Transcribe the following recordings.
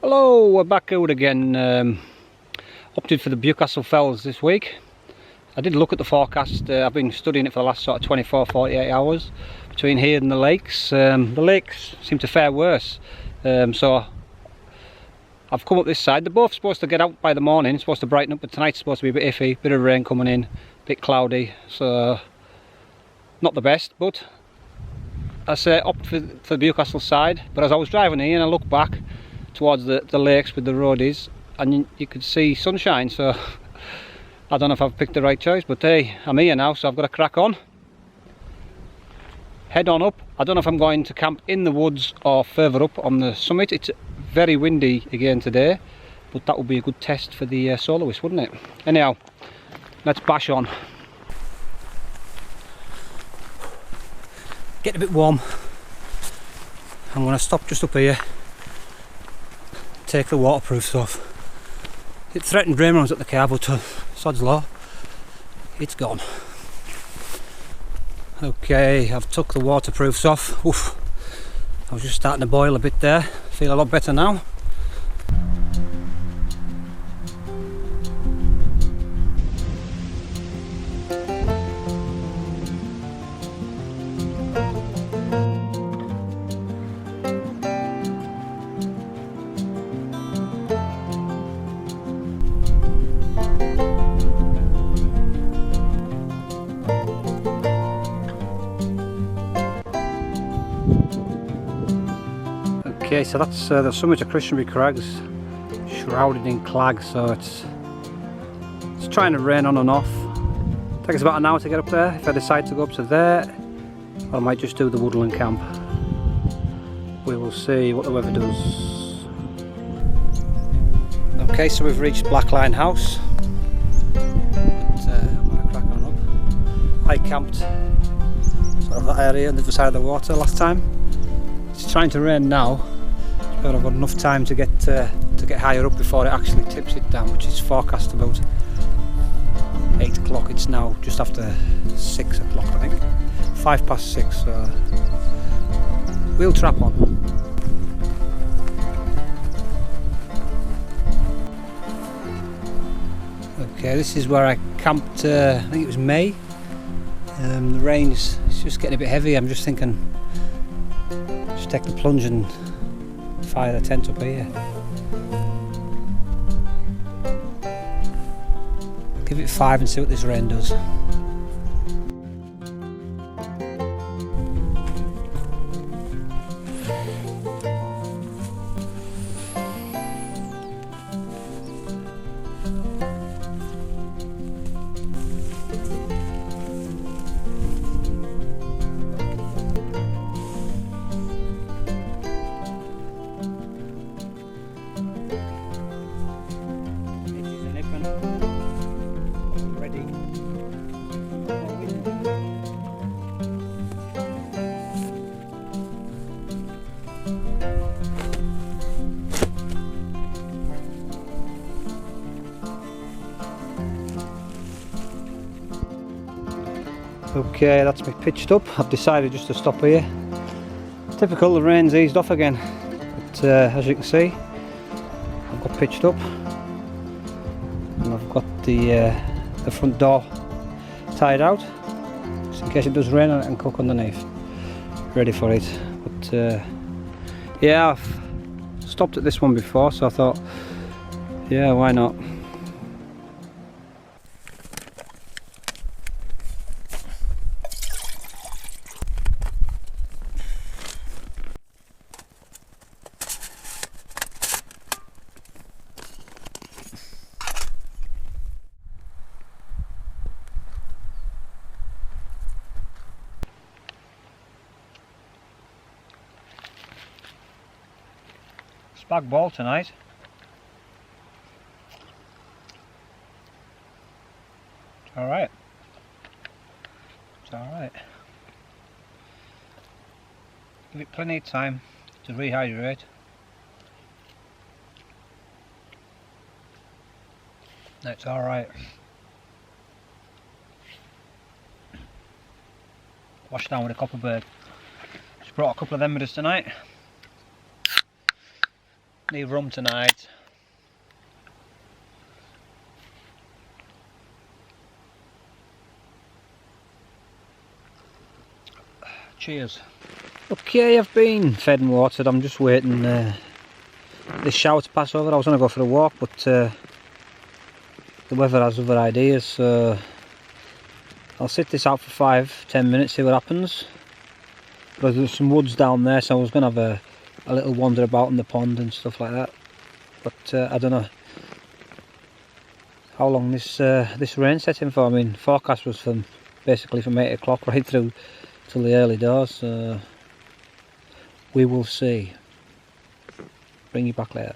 Hello, we're back out again. Opted for the Bewcastle Fells this week. I did look at the forecast. I've been studying it for the last sort of 24-48 hours between here and the lakes. The lakes seem to fare worse, so I've come up this side. They're both supposed to get out by the morning. It's supposed to brighten up, but tonight's supposed to be a bit iffy. Bit of rain coming in, a bit cloudy, so not the best. But I say opt for the Bewcastle side. But as I was driving here and I looked back towards the lakes with the roadies, and you could see sunshine, so I don't know if I've picked the right choice, but hey, I'm here now, so I've got to crack on. Head on up. I don't know if I'm going to camp in the woods or further up on the summit. It's very windy again today, but that would be a good test for the Soloist, wouldn't it? Anyhow, let's bash on. Getting a bit warm. I'm going to stop just up here, take the waterproofs off. It threatened rain runs at the car, but sod's law, it's gone. Okay, I've took the waterproofs off. Oof, I was just starting to boil a bit there. Feel a lot better now. Okay, so that's the summit of Christianbury Crags, shrouded in clag, so it's trying to rain on and off. Takes about an hour to get up there if I decide to go up to there, or I might just do the woodland camp. We will see what the weather does. Okay, so we've reached Blackline House, but I'm going to crack on up. I camped sort of that area on the other side of the water last time. It's trying to rain now, but I've got enough time to get higher up before it actually tips it down, which is forecast about 8 o'clock. It's now just after 6 o'clock, I think. 5 past 6, so we'll trap on. Okay, this is where I camped, I think it was May. The rain's just getting a bit heavy. I'm just thinking, just take the plunge and fire the tent up here. Give it 5 and see what this rain does. Okay, that's me pitched up. I've decided just to stop here. Typical, the rain's eased off again, but as you can see, I've got pitched up and I've got the front door tied out, just in case it does rain and I can cook underneath. Ready for it. But yeah, I've stopped at this one before, so I thought, yeah, why not? Spag ball tonight. It's alright. It's alright. Give it plenty of time to rehydrate. That's alright. Washed down with a copper bird. Just brought a couple of them with us tonight. Need rum tonight. Cheers. Okay, I've been fed and watered. I'm just waiting this shower to pass over. I was going to go for a walk, but the weather has other ideas, so I'll sit this out for 5-10 minutes, see what happens. But there's some woods down there, so I was going to have a little wander about in the pond and stuff like that. But I don't know how long this rain's setting for. I mean, forecast was basically from 8 o'clock right through till the early doors, so we will see. Bring you back later.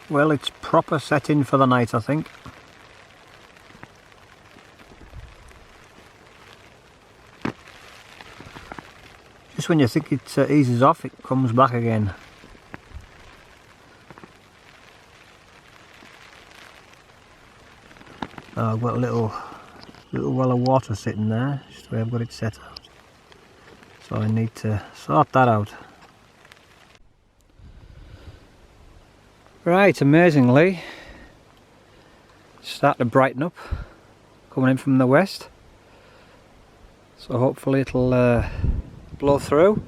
Well, it's proper setting for the night, I think. Just when you think it eases off, it comes back again. I've got a little well of water sitting there, just the way I've got it set out. So I need to sort that out. Right, amazingly, it's starting to brighten up, coming in from the west. So hopefully it'll blow through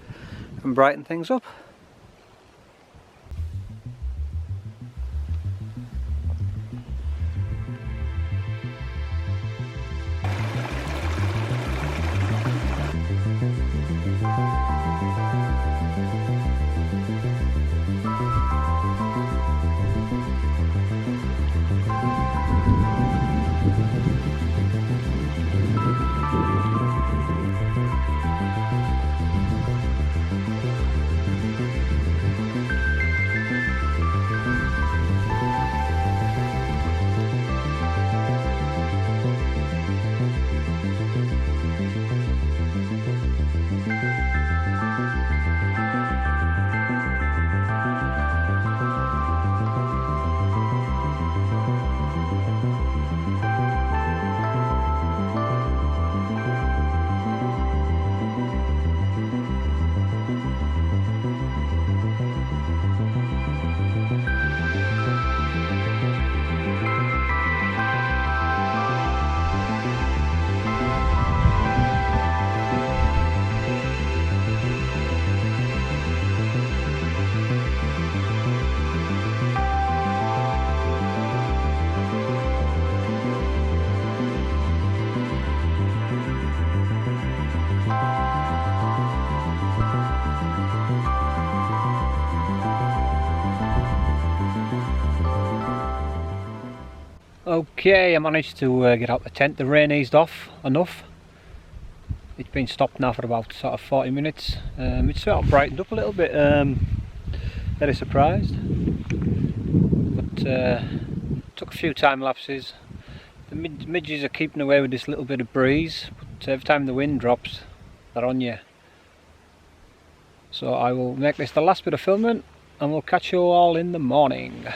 and brighten things up. Okay, I managed to get out the tent. The rain eased off enough. It's been stopped now for about sort of 40 minutes. It's sort of brightened up a little bit. Very surprised. But took a few time lapses. The midges are keeping away with this little bit of breeze, but every time the wind drops, they're on you. So I will make this the last bit of filming, and we'll catch you all in the morning.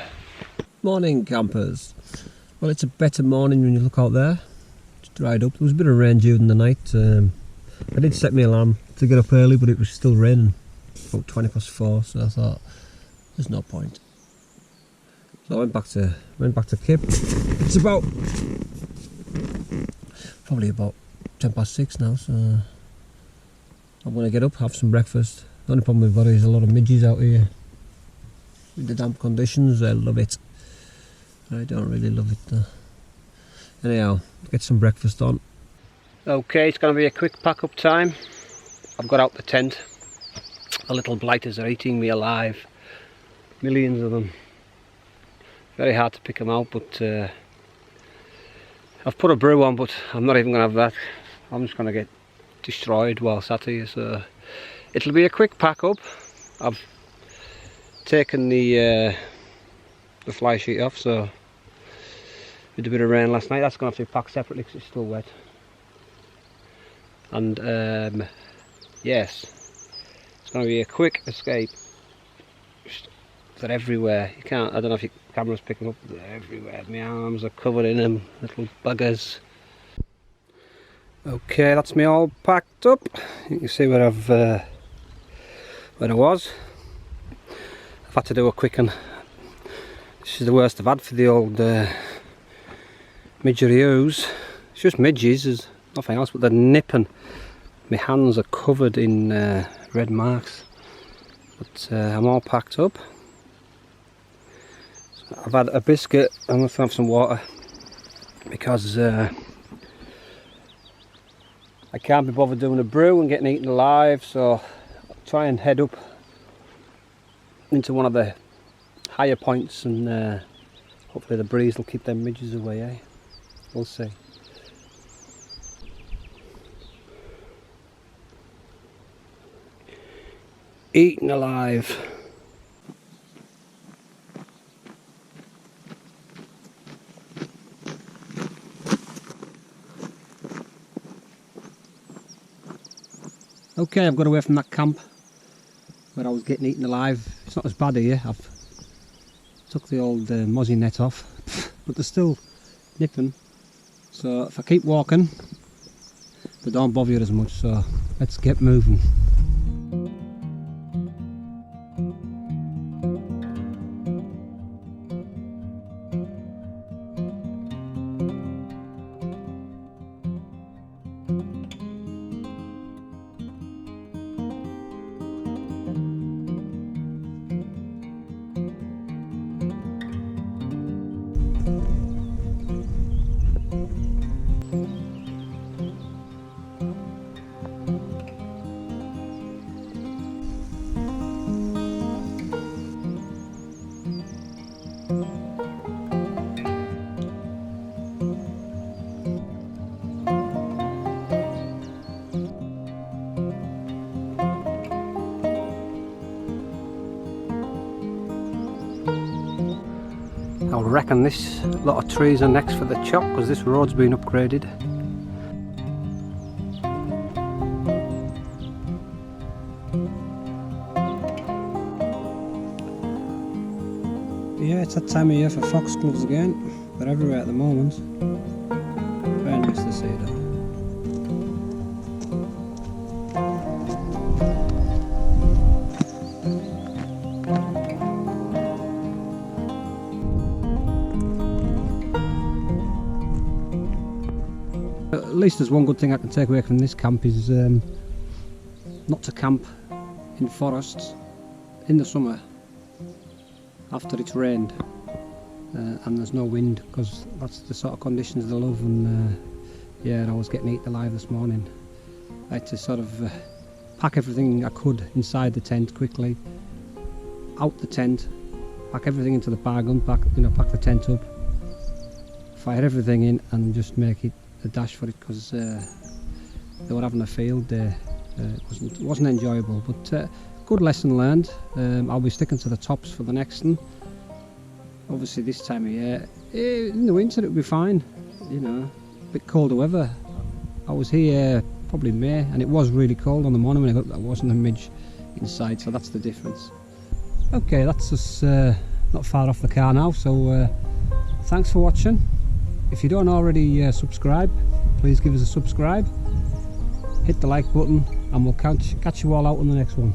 Morning, campers. Well, it's a better morning when you look out there. It's dried up. There was a bit of rain during the night. I did set my alarm to get up early, but it was still raining about 4:20, so I thought there's no point. So I went back to Kip. It's about probably about 6:10 now, so I'm gonna get up, have some breakfast. The only problem we've got is a lot of midges out here. With the damp conditions, I love it. I don't really love it though. Anyhow, get some breakfast on. Okay, it's going to be a quick pack up time. I've got out the tent. The little blighters are eating me alive. Millions of them. Very hard to pick them out, but I've put a brew on, but I'm not even going to have that. I'm just going to get destroyed while sat here, so it'll be a quick pack up. I've taken the fly sheet off, so with a bit of rain last night, that's going to have to be packed separately because it's still wet. and yes, it's going to be a quick escape. They're everywhere. You can't, I don't know if your camera's picking up, they're everywhere. My arms are covered in them, little buggers. Okay, that's me all packed up. You can see where I was. I've had to do a quick one. This is the worst I've had for the old midgeroos. It's just midges, there's nothing else, but they're nipping. My hands are covered in red marks. But I'm all packed up. So I've had a biscuit, I'm going to have some water because I can't be bothered doing a brew and getting eaten alive, so I'll try and head up into one of the higher points and hopefully the breeze will keep them midges away, eh? We'll see. Eaten alive. Okay, I've got away from that camp where I was getting eaten alive. It's not as bad here. I've took the old mozzie net off, but they're still nipping. So if I keep walking, they don't bother you as much. So let's get moving. I reckon this lot of trees are next for the chop because this road's been upgraded. Yeah, it's that time of year for foxgloves again. They're everywhere at the moment. Very nice to see though. At least there's one good thing I can take away from this camp is not to camp in forests in the summer after it's rained and there's no wind, because that's the sort of conditions they love. And yeah, I was getting eaten alive this morning. I had to sort of pack everything I could inside the tent quickly, out the tent, pack everything into the bargain, pack the tent up, fire everything in and just make it a dash for it, because they were having a field day. It wasn't enjoyable, but good lesson learned. I'll be sticking to the tops for the next one. Obviously this time of year, in the winter it'll be fine, you know, a bit colder weather. I was here probably May and it was really cold on the morning when I got there wasn't a midge inside, so that's the difference. Okay, that's us not far off the car now, so thanks for watching. If you don't already subscribe, please give us a subscribe, hit the like button, and we'll catch you all out on the next one.